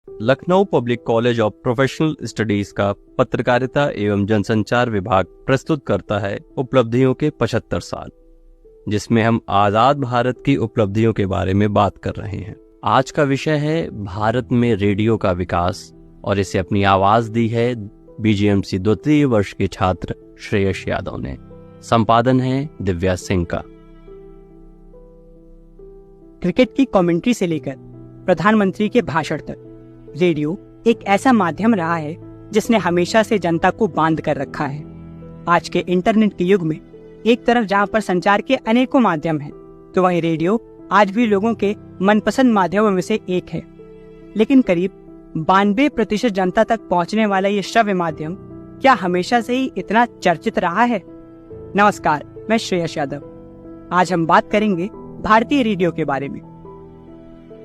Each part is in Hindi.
Lucknow public college of professional studies का पत्रकारिता एवं जनसंचार विभाग प्रस्तुत करता है उपलब्धियों के 75 साल, जिसमें हम आजाद भारत की उपलब्धियों के बारे में बात कर रहे हैं। आज का विषय है भारत में रेडियो का विकास और इसे अपनी आवाज दी है बीजीएमसी द्वितीय वर्ष के छात्र श्रेयस यादव ने। संपादन है दिव्या सिंह का। क्रिकेट की कमेंट्री से लेकर प्रधानमंत्री के भाषण तक रेडियो एक ऐसा माध्यम रहा है जिसने हमेशा से जनता को बांध कर रखा है। आज के इंटरनेट के युग में एक तरफ जहां पर संचार के अनेकों माध्यम हैं, तो वहीं रेडियो आज भी लोगों के मनपसंद माध्यमों में से एक है। लेकिन करीब 92% जनता तक पहुंचने वाला ये श्रव्य माध्यम क्या हमेशा से ही इतना चर्चित रहा है? नमस्कार, मैं श्रेयस यादव। आज हम बात करेंगे भारतीय रेडियो के बारे में।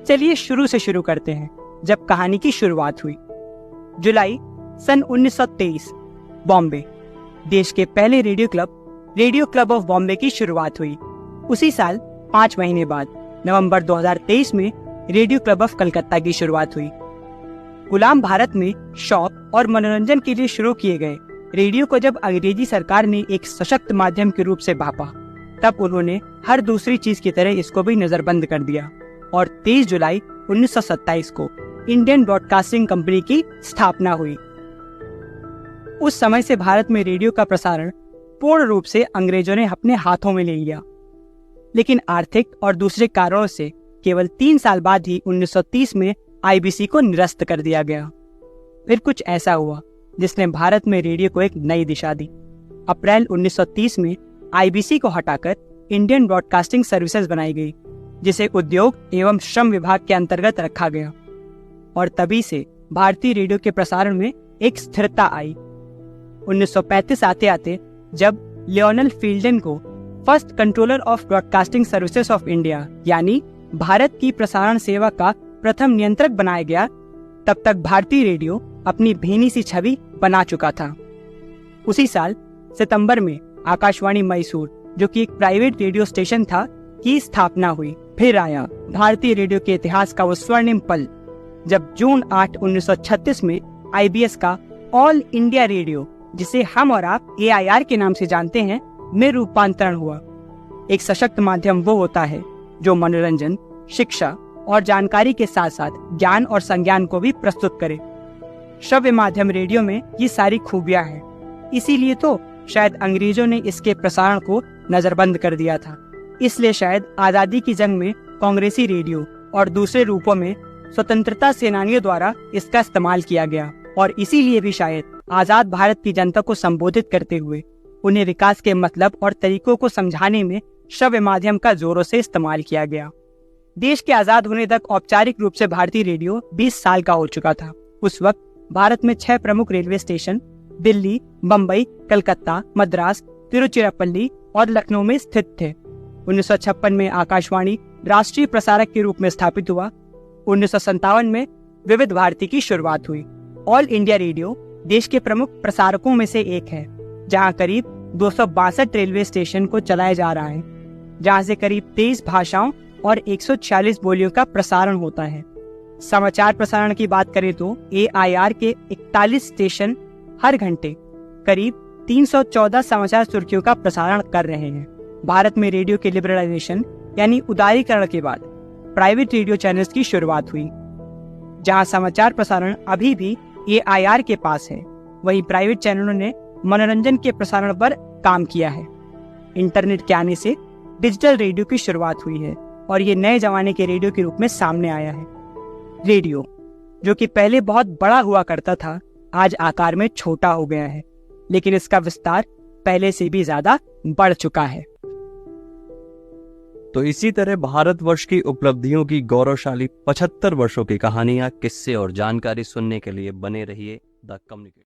चलिए शुरू से शुरू करते हैं, जब कहानी की शुरुआत हुई। जुलाई सन 1923, बॉम्बे, देश के पहले रेडियो क्लब ऑफ बॉम्बे की शुरुआत हुई। उसी साल 5 महीने बाद नवंबर 2023 में रेडियो क्लब ऑफ कलकत्ता की शुरुआत हुई। गुलाम भारत में शौक और मनोरंजन के लिए शुरू किए गए रेडियो को जब अंग्रेजी सरकार ने एक सशक्त माध्यम के रूप से भांपा, तब उन्होंने हर दूसरी चीज की तरह इसको भी नजरबंद कर दिया और 23 जुलाई 1927 को इंडियन ब्रॉडकास्टिंग कंपनी की स्थापना हुई। उस समय से भारत में रेडियो का प्रसारण पूर्ण रूप से अंग्रेजों ने अपने हाथों में ले लिया। लेकिन आर्थिक और दूसरे कारणों से केवल 3 साल बाद ही 1930 में आईबीसी को निरस्त कर दिया गया। फिर कुछ ऐसा हुआ जिसने भारत में रेडियो को एक नई दिशा दी। अप्रैल 1930 में आईबीसी को हटाकर इंडियन ब्रॉडकास्टिंग सर्विसेज बनाई गई, जिसे उद्योग एवं श्रम विभाग के अंतर्गत रखा गया। और तभी से भारतीय रेडियो के प्रसारण में एक स्थिरता आई। 1935 आते आते जब लियोनल फील्डन को first controller of broadcasting services of India यानी भारत की प्रसारण सेवा का प्रथम नियंत्रक बनाया गया, तब तक भारतीय रेडियो अपनी भीनी सी छवि बना चुका था। उसी साल सितंबर में आकाशवाणी मैसूर, जो कि एक प्राइवेट रेडियो स्टेशन था, की स्थापना हुई। फिर आया भारतीय रेडियो के इतिहास का वो स्वर्णिम पल, जब जून 8, 1936 में आईबीएस का ऑल इंडिया रेडियो, जिसे हम और आप एआईआर के नाम से जानते हैं, में रूपांतरण हुआ। एक सशक्त माध्यम वो होता है जो मनोरंजन, शिक्षा और जानकारी के साथ साथ ज्ञान और संज्ञान को भी प्रस्तुत करे। श्रव्य माध्यम रेडियो में ये सारी खूबियां हैं। इसीलिए तो शायद अंग्रेजों ने इसके प्रसारण को नजरबंद कर दिया था। इसलिए शायद आजादी की जंग में कांग्रेसी रेडियो और दूसरे रूपों में स्वतंत्रता सेनानियों द्वारा इसका इस्तेमाल किया गया। और इसीलिए भी शायद आजाद भारत की जनता को संबोधित करते हुए उन्हें विकास के मतलब और तरीकों को समझाने में श्रव्य माध्यम का जोरों से इस्तेमाल किया गया। देश के आजाद होने तक औपचारिक रूप से भारतीय रेडियो 20 साल का हो चुका था। उस वक्त भारत में 6 प्रमुख रेलवे स्टेशन दिल्ली, बम्बई, कलकत्ता, मद्रास, तिरुचिरापल्ली और लखनऊ में स्थित थे। 1956 में आकाशवाणी राष्ट्रीय प्रसारक के रूप में स्थापित हुआ। 1957 में विविध भारती की शुरुआत हुई। ऑल इंडिया रेडियो देश के प्रमुख प्रसारकों में से एक है, जहां करीब 262 रेलवे स्टेशन को चलाया जा रहा है, जहां से करीब 23 भाषाओं और 146 बोलियों का प्रसारण होता है। समाचार प्रसारण की बात करें तो एआईआर के 41 स्टेशन हर घंटे करीब 314 समाचार सुर्खियों का प्रसारण कर रहे हैं। भारत में रेडियो के लिबरलाइजेशन यानी उदारीकरण के बाद प्राइवेट रेडियो चैनल्स की शुरुआत हुई, जहां समाचार प्रसारण अभी भी एआईआर के पास है। वहीं प्राइवेट चैनलों ने मनोरंजन के प्रसारण पर काम किया है। इंटरनेट के आने से डिजिटल रेडियो की शुरुआत हुई है और ये नए जमाने के रेडियो के रूप में सामने आया है। रेडियो, जो कि पहले बहुत बड़ा हुआ करता था, आज आकार में छोटा हो गया है, लेकिन इसका विस्तार पहले से भी ज्यादा बढ़ चुका है। तो इसी तरह भारतवर्ष की उपलब्धियों की गौरवशाली 75 वर्षों की कहानियां, किस्से और जानकारी सुनने के लिए बने रहिए द कम्युनिकेटर।